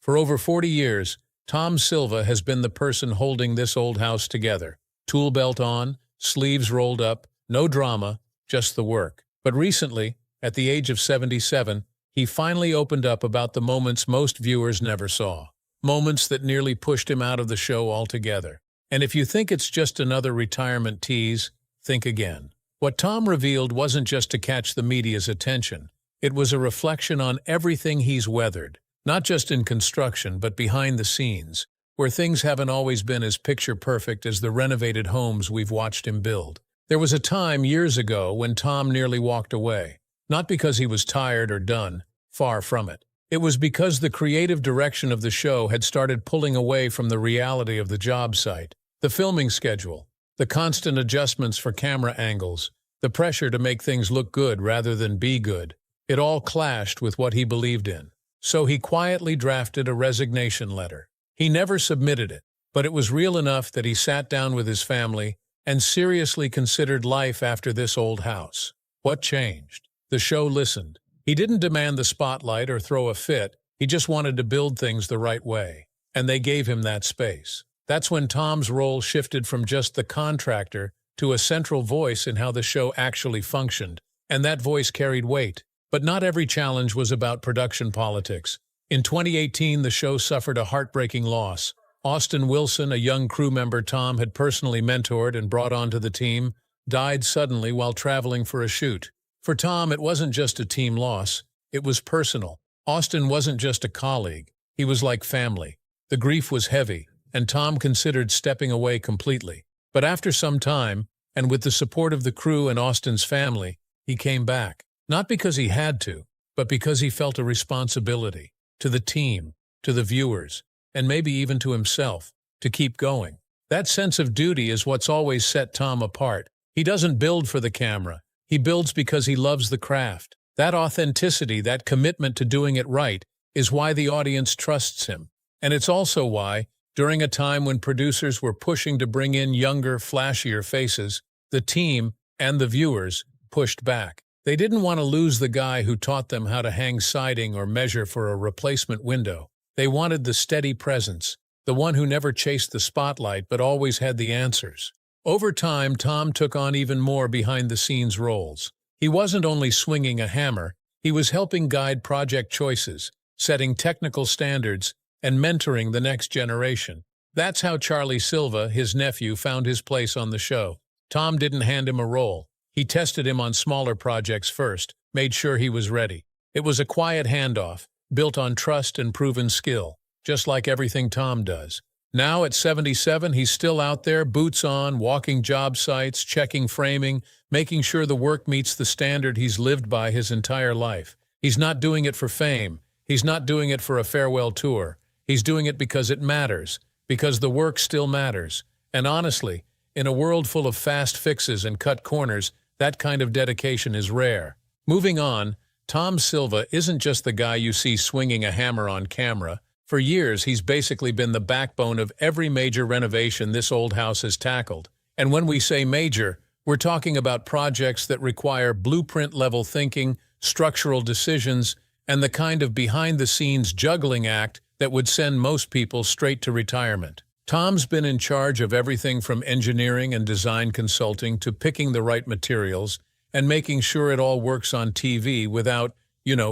For over 40 years, Tom Silva has been the person holding this old house together. Tool belt on, sleeves rolled up, no drama, just the work. But recently, at the age of 77, he finally opened up about the moments most viewers never saw. Moments that nearly pushed him out of the show altogether. And if you think it's just another retirement tease, think again. What Tom revealed wasn't just to catch the media's attention. It was a reflection on everything he's weathered, not just in construction but behind the scenes, where things haven't always been as picture-perfect as the renovated homes we've watched him build. There was a time years ago when Tom nearly walked away, not because he was tired or done, far from it. It was because the creative direction of the show had started pulling away from the reality of the job site. The filming schedule, the constant adjustments for camera angles, the pressure to make things look good rather than be good. It all clashed with what he believed in. So he quietly drafted a resignation letter. He never submitted it, but it was real enough that he sat down with his family and seriously considered life after this old house. What changed? The show listened. He didn't demand the spotlight or throw a fit, he just wanted to build things the right way. And they gave him that space. That's when Tom's role shifted from just the contractor to a central voice in how the show actually functioned. And that voice carried weight. But not every challenge was about production politics. In 2018, the show suffered a heartbreaking loss. Austin Wilson, a young crew member Tom had personally mentored and brought onto the team, died suddenly while traveling for a shoot. For Tom, it wasn't just a team loss, it was personal. Austin wasn't just a colleague, he was like family. The grief was heavy, and Tom considered stepping away completely. But after some time, and with the support of the crew and Austin's family, he came back. Not because he had to, but because he felt a responsibility to the team, to the viewers, and maybe even to himself, to keep going. That sense of duty is what's always set Tom apart. He doesn't build for the camera. He builds because he loves the craft. That authenticity, that commitment to doing it right, is why the audience trusts him. And it's also why, during a time when producers were pushing to bring in younger, flashier faces, the team and the viewers pushed back. They didn't want to lose the guy who taught them how to hang siding or measure for a replacement window. They wanted the steady presence, the one who never chased the spotlight but always had the answers. Over time, Tom took on even more behind-the-scenes roles. He wasn't only swinging a hammer, he was helping guide project choices, setting technical standards, and mentoring the next generation. That's how Charlie Silva, his nephew, found his place on the show. Tom didn't hand him a role. He tested him on smaller projects first, made sure he was ready. It was a quiet handoff, built on trust and proven skill, just like everything Tom does. Now at 77, he's still out there, boots on, walking job sites, checking framing, making sure the work meets the standard he's lived by his entire life. He's not doing it for fame. He's not doing it for a farewell tour. He's doing it because it matters, because the work still matters. And honestly, in a world full of fast fixes and cut corners, that kind of dedication is rare. Moving on, Tom Silva isn't just the guy you see swinging a hammer on camera. For years, he's basically been the backbone of every major renovation this old house has tackled. And when we say major, we're talking about projects that require blueprint-level thinking, structural decisions, and the kind of behind-the-scenes juggling act that would send most people straight to retirement. Tom's been in charge of everything from engineering and design consulting to picking the right materials and making sure it all works on TV without,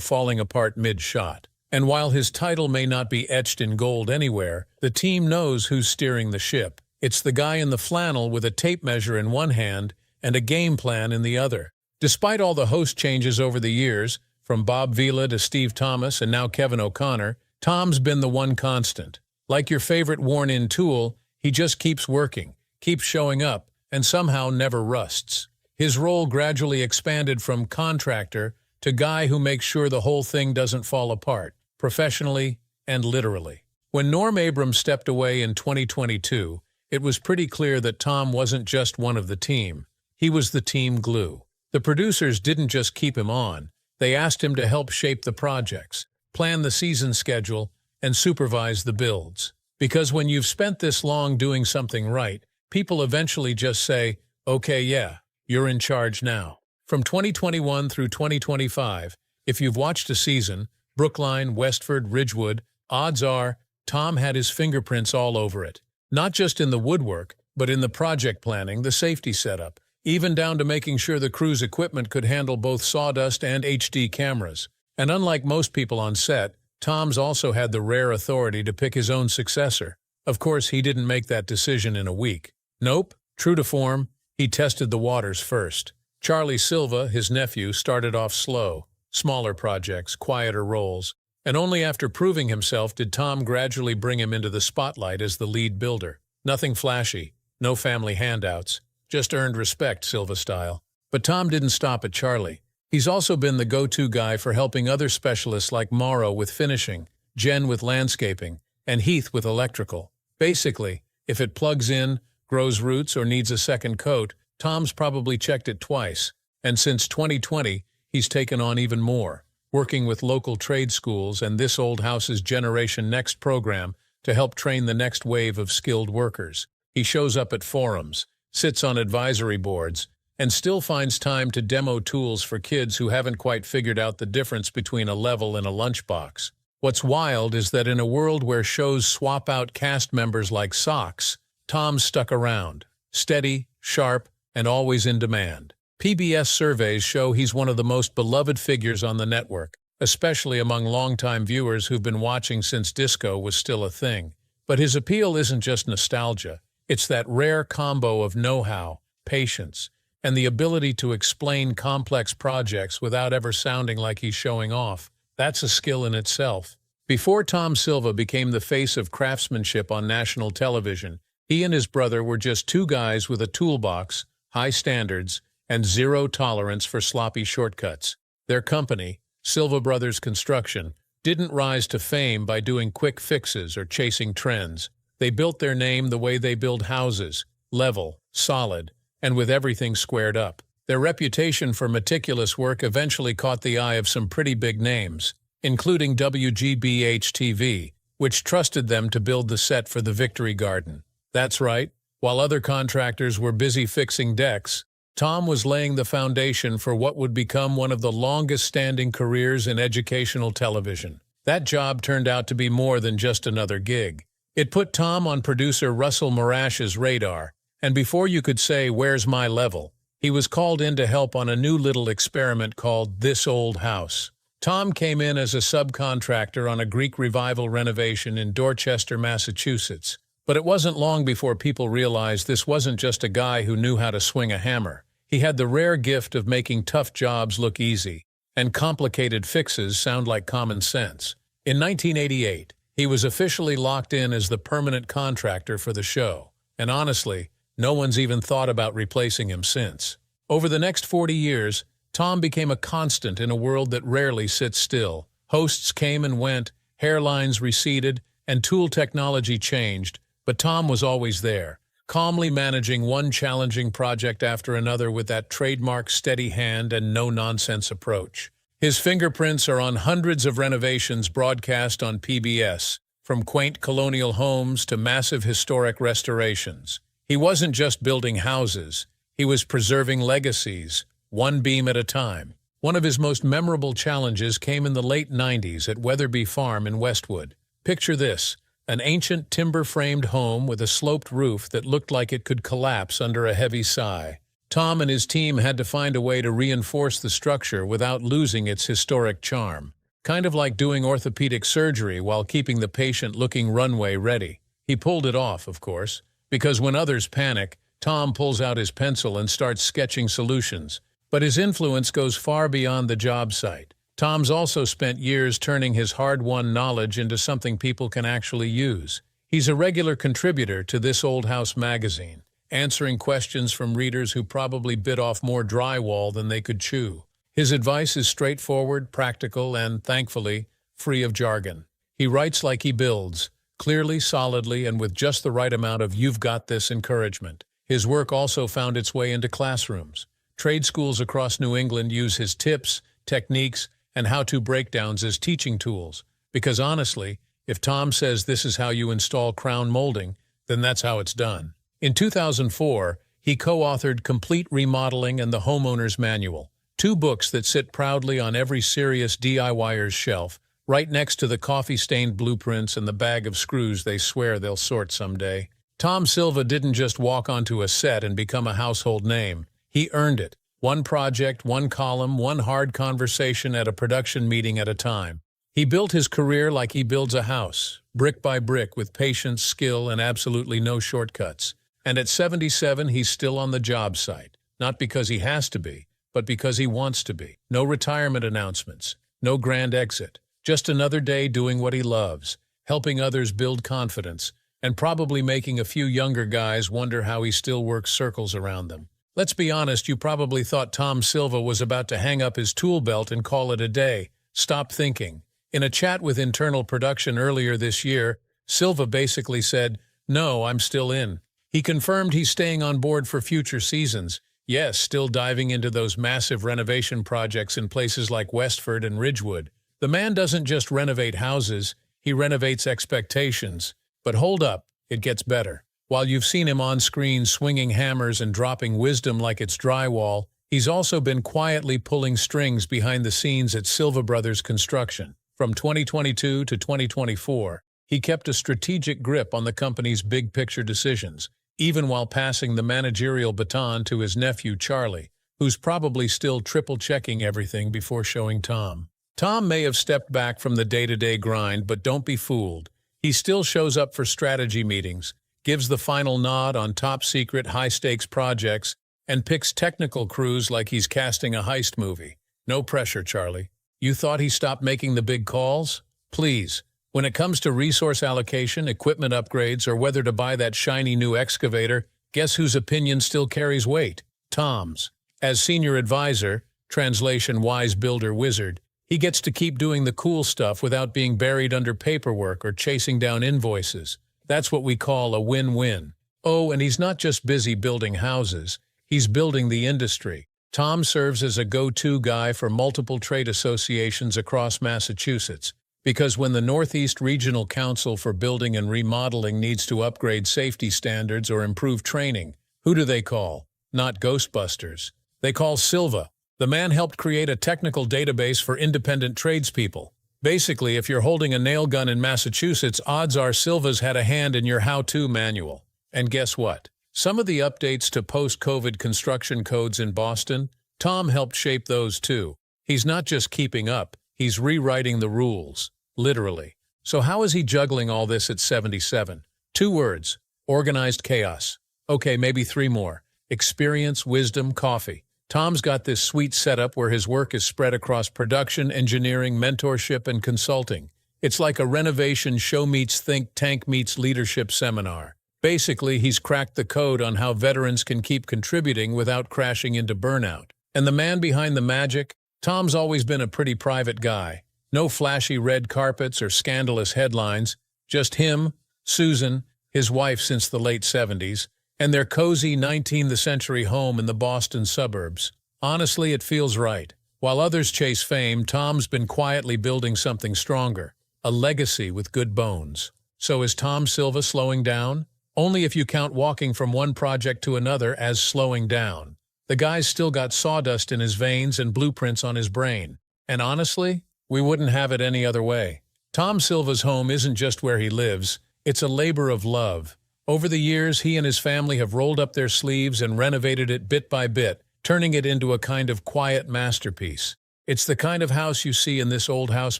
falling apart mid-shot. And while his title may not be etched in gold anywhere, the team knows who's steering the ship. It's the guy in the flannel with a tape measure in one hand and a game plan in the other. Despite all the host changes over the years, from Bob Vila to Steve Thomas and now Kevin O'Connor, Tom's been the one constant. Like your favorite worn-in tool, he just keeps working, keeps showing up, and somehow never rusts. His role gradually expanded from contractor to guy who makes sure the whole thing doesn't fall apart, professionally and literally. When Norm Abrams stepped away in 2022, it was pretty clear that Tom wasn't just one of the team. He was the team glue. The producers didn't just keep him on. They asked him to help shape the projects, plan the season schedule, and supervise the builds. Because when you've spent this long doing something right, people eventually just say, okay, yeah, you're in charge now. From 2021 through 2025, if you've watched a season, Brookline, Westford, Ridgewood, odds are Tom had his fingerprints all over it. Not just in the woodwork, but in the project planning, the safety setup, even down to making sure the crew's equipment could handle both sawdust and HD cameras. And unlike most people on set, Tom's also had the rare authority to pick his own successor. Of course, he didn't make that decision in a week. Nope, true to form, he tested the waters first. Charlie Silva, his nephew, started off slow, smaller projects, quieter roles, and only after proving himself did Tom gradually bring him into the spotlight as the lead builder. Nothing flashy, no family handouts, just earned respect, Silva style. But Tom didn't stop at Charlie. He's also been the go-to guy for helping other specialists like Mauro with finishing, Jen with landscaping, and Heath with electrical. Basically, if it plugs in, grows roots, or needs a second coat, Tom's probably checked it twice. And since 2020, he's taken on even more, working with local trade schools and This Old House's Generation Next program to help train the next wave of skilled workers. He shows up at forums, sits on advisory boards, and still finds time to demo tools for kids who haven't quite figured out the difference between a level and a lunchbox. What's wild is that in a world where shows swap out cast members like socks, Tom's stuck around, steady, sharp, and always in demand. PBS surveys show he's one of the most beloved figures on the network, especially among longtime viewers who've been watching since disco was still a thing. But his appeal isn't just nostalgia, it's that rare combo of know-how, patience, and the ability to explain complex projects without ever sounding like he's showing off. That's a skill in itself. Before Tom Silva became the face of craftsmanship on national television, he and his brother were just two guys with a toolbox, high standards, and zero tolerance for sloppy shortcuts. Their company, Silva Brothers Construction, didn't rise to fame by doing quick fixes or chasing trends. They built their name the way they build houses, level, solid, and with everything squared up. Their reputation for meticulous work eventually caught the eye of some pretty big names, including WGBH-TV, which trusted them to build the set for the Victory Garden. That's right, while other contractors were busy fixing decks, Tom was laying the foundation for what would become one of the longest-standing careers in educational television. That job turned out to be more than just another gig. It put Tom on producer Russell Marash's radar, and before you could say, "Where's my level?" he was called in to help on a new little experiment called This Old House. Tom came in as a subcontractor on a Greek Revival renovation in Dorchester, Massachusetts. But it wasn't long before people realized this wasn't just a guy who knew how to swing a hammer. He had the rare gift of making tough jobs look easy, and complicated fixes sound like common sense. In 1988, he was officially locked in as the permanent contractor for the show, and honestly, no one's even thought about replacing him since. Over the next 40 years, Tom became a constant in a world that rarely sits still. Hosts came and went, hairlines receded, and tool technology changed, but Tom was always there, calmly managing one challenging project after another with that trademark steady hand and no-nonsense approach. His fingerprints are on hundreds of renovations broadcast on PBS, from quaint colonial homes to massive historic restorations. He wasn't just building houses, he was preserving legacies, one beam at a time. One of his most memorable challenges came in the late 90s at Weatherby Farm in Westwood. Picture this, an ancient timber-framed home with a sloped roof that looked like it could collapse under a heavy sigh. Tom and his team had to find a way to reinforce the structure without losing its historic charm. Kind of like doing orthopedic surgery while keeping the patient looking runway ready. He pulled it off, of course, because when others panic, Tom pulls out his pencil and starts sketching solutions. But his influence goes far beyond the job site. Tom's also spent years turning his hard-won knowledge into something people can actually use. He's a regular contributor to This Old House magazine, answering questions from readers who probably bit off more drywall than they could chew. His advice is straightforward, practical, and, thankfully, free of jargon. He writes like he builds, clearly, solidly, and with just the right amount of "you've got this" encouragement. His work also found its way into classrooms. Trade schools across New England use his tips, techniques, and how-to breakdowns as teaching tools. Because honestly, if Tom says this is how you install crown molding, then that's how it's done. In 2004, he co-authored Complete Remodeling and The Homeowner's Manual, two books that sit proudly on every serious DIYer's shelf, right next to the coffee-stained blueprints and the bag of screws they swear they'll sort someday. Tom Silva didn't just walk onto a set and become a household name. He earned it. One project, one column, one hard conversation at a production meeting at a time. He built his career like he builds a house, brick by brick, with patience, skill, and absolutely no shortcuts. And at 77, he's still on the job site. Not because he has to be, but because he wants to be. No retirement announcements, no grand exit. Just another day doing what he loves, helping others build confidence, and probably making a few younger guys wonder how he still works circles around them. Let's be honest, you probably thought Tom Silva was about to hang up his tool belt and call it a day. Stop thinking. In a chat with internal production earlier this year, Silva basically said, "No, I'm still in." He confirmed he's staying on board for future seasons. Yes, still diving into those massive renovation projects in places like Westford and Ridgewood. The man doesn't just renovate houses, he renovates expectations. But hold up, it gets better. While you've seen him on screen swinging hammers and dropping wisdom like it's drywall, he's also been quietly pulling strings behind the scenes at Silva Brothers Construction. From 2022 to 2024, he kept a strategic grip on the company's big-picture decisions, even while passing the managerial baton to his nephew Charlie, who's probably still triple-checking everything before showing Tom. Tom may have stepped back from the day-to-day grind, but don't be fooled. He still shows up for strategy meetings, gives the final nod on top-secret, high-stakes projects, and picks technical crews like he's casting a heist movie. No pressure, Charlie. You thought he stopped making the big calls? Please. When it comes to resource allocation, equipment upgrades, or whether to buy that shiny new excavator, guess whose opinion still carries weight? Tom's. As senior advisor, translation wise builder wizard, he gets to keep doing the cool stuff without being buried under paperwork or chasing down invoices. That's what we call a win-win. Oh, and he's not just busy building houses, he's building the industry. Tom serves as a go-to guy for multiple trade associations across Massachusetts, because when the Northeast Regional Council for Building and Remodeling needs to upgrade safety standards or improve training, who do they call? Not Ghostbusters. They call Silva. The man helped create a technical database for independent tradespeople. Basically, if you're holding a nail gun in Massachusetts, odds are Silva's had a hand in your how-to manual. And guess what? Some of the updates to post-COVID construction codes in Boston, Tom helped shape those too. He's not just keeping up, he's rewriting the rules, literally. So how is he juggling all this at 77? 2 words: organized chaos. Okay, maybe 3 more: experience, wisdom, coffee. Tom's got this sweet setup where his work is spread across production, engineering, mentorship, and consulting. It's like a renovation show meets think tank meets leadership seminar. Basically, he's cracked the code on how veterans can keep contributing without crashing into burnout. And the man behind the magic? Tom's always been a pretty private guy. No flashy red carpets or scandalous headlines, just him, Susan, his wife since the late 70s, and their cozy 19th century home in the Boston suburbs. Honestly, it feels right. While others chase fame, Tom's been quietly building something stronger, a legacy with good bones. So is Tom Silva slowing down? Only if you count walking from one project to another as slowing down. The guy's still got sawdust in his veins and blueprints on his brain. And honestly, we wouldn't have it any other way. Tom Silva's home isn't just where he lives, it's a labor of love. Over the years, he and his family have rolled up their sleeves and renovated it bit by bit, turning it into a kind of quiet masterpiece. It's the kind of house you see in this Old House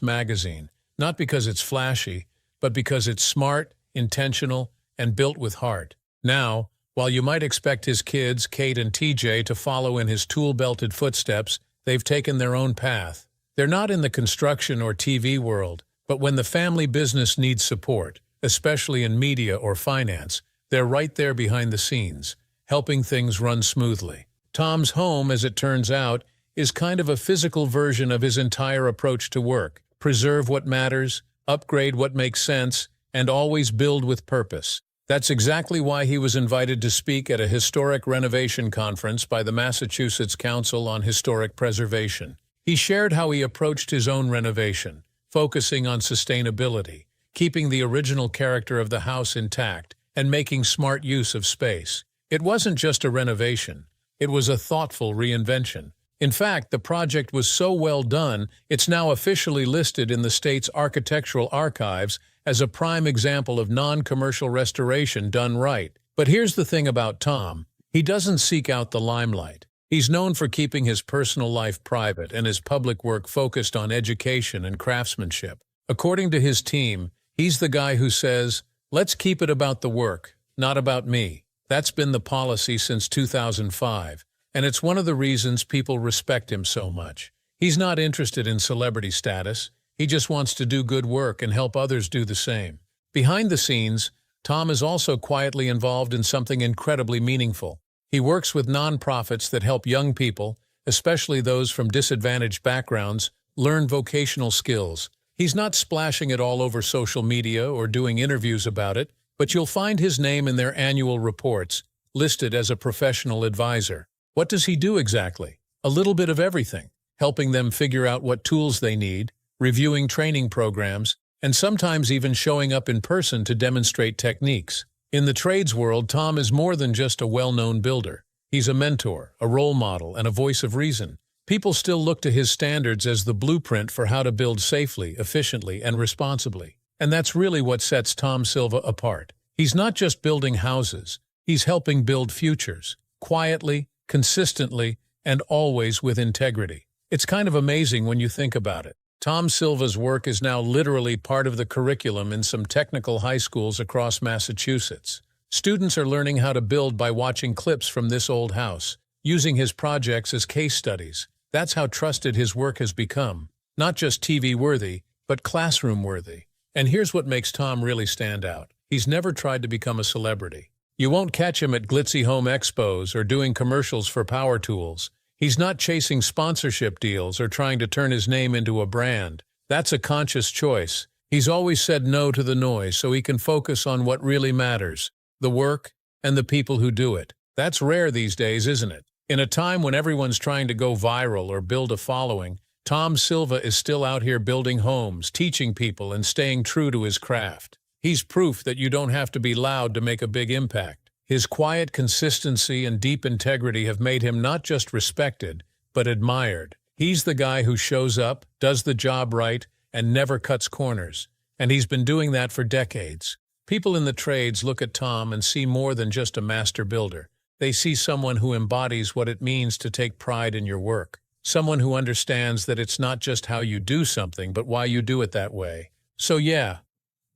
magazine, not because it's flashy, but because it's smart, intentional, and built with heart. Now, while you might expect his kids, Kate and TJ, to follow in his tool-belted footsteps, they've taken their own path. They're not in the construction or TV world, but when the family business needs support, especially in media or finance, they're right there behind the scenes, helping things run smoothly. Tom's home, as it turns out, is kind of a physical version of his entire approach to work. Preserve what matters, upgrade what makes sense, and always build with purpose. That's exactly why he was invited to speak at a historic renovation conference by the Massachusetts Council on Historic Preservation. He shared how he approached his own renovation, focusing on sustainability, keeping the original character of the house intact, and making smart use of space. It wasn't just a renovation, it was a thoughtful reinvention. In fact, the project was so well done, it's now officially listed in the state's architectural archives as a prime example of non-commercial restoration done right. But here's the thing about Tom. He doesn't seek out the limelight. He's known for keeping his personal life private and his public work focused on education and craftsmanship. According to his team, he's the guy who says, "Let's keep it about the work, not about me." That's been the policy since 2005, and it's one of the reasons people respect him so much. He's not interested in celebrity status. He just wants to do good work and help others do the same. Behind the scenes, Tom is also quietly involved in something incredibly meaningful. He works with nonprofits that help young people, especially those from disadvantaged backgrounds, learn vocational skills. He's not splashing it all over social media or doing interviews about it, but you'll find his name in their annual reports, listed as a professional advisor. What does he do exactly? A little bit of everything, helping them figure out what tools they need, reviewing training programs, and sometimes even showing up in person to demonstrate techniques. In the trades world, Tom is more than just a well-known builder. He's a mentor, a role model, and a voice of reason. People still look to his standards as the blueprint for how to build safely, efficiently, and responsibly. And that's really what sets Tom Silva apart. He's not just building houses, he's helping build futures, quietly, consistently, and always with integrity. It's kind of amazing when you think about it. Tom Silva's work is now literally part of the curriculum in some technical high schools across Massachusetts. Students are learning how to build by watching clips from this old house, using his projects as case studies. That's how trusted his work has become. Not just TV-worthy, but classroom-worthy. And here's what makes Tom really stand out. He's never tried to become a celebrity. You won't catch him at glitzy home expos or doing commercials for power tools. He's not chasing sponsorship deals or trying to turn his name into a brand. That's a conscious choice. He's always said no to the noise so he can focus on what really matters, the work and the people who do it. That's rare these days, isn't it? In a time when everyone's trying to go viral or build a following, Tom Silva is still out here building homes, teaching people, and staying true to his craft. He's proof that you don't have to be loud to make a big impact. His quiet consistency and deep integrity have made him not just respected, but admired. He's the guy who shows up, does the job right, and never cuts corners. And he's been doing that for decades. People in the trades look at Tom and see more than just a master builder. They see someone who embodies what it means to take pride in your work. Someone who understands that it's not just how you do something, but why you do it that way. So yeah,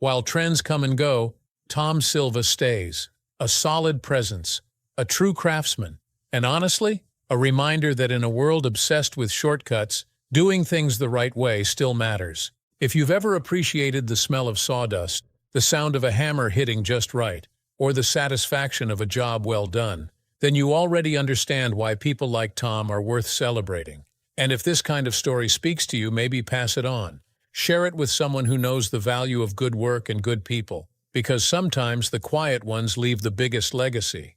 while trends come and go, Tom Silva stays. A solid presence, a true craftsman, and honestly, a reminder that in a world obsessed with shortcuts, doing things the right way still matters. If you've ever appreciated the smell of sawdust, the sound of a hammer hitting just right, or the satisfaction of a job well done, then you already understand why people like Tom are worth celebrating. And if this kind of story speaks to you, maybe pass it on. Share it with someone who knows the value of good work and good people, because sometimes the quiet ones leave the biggest legacy.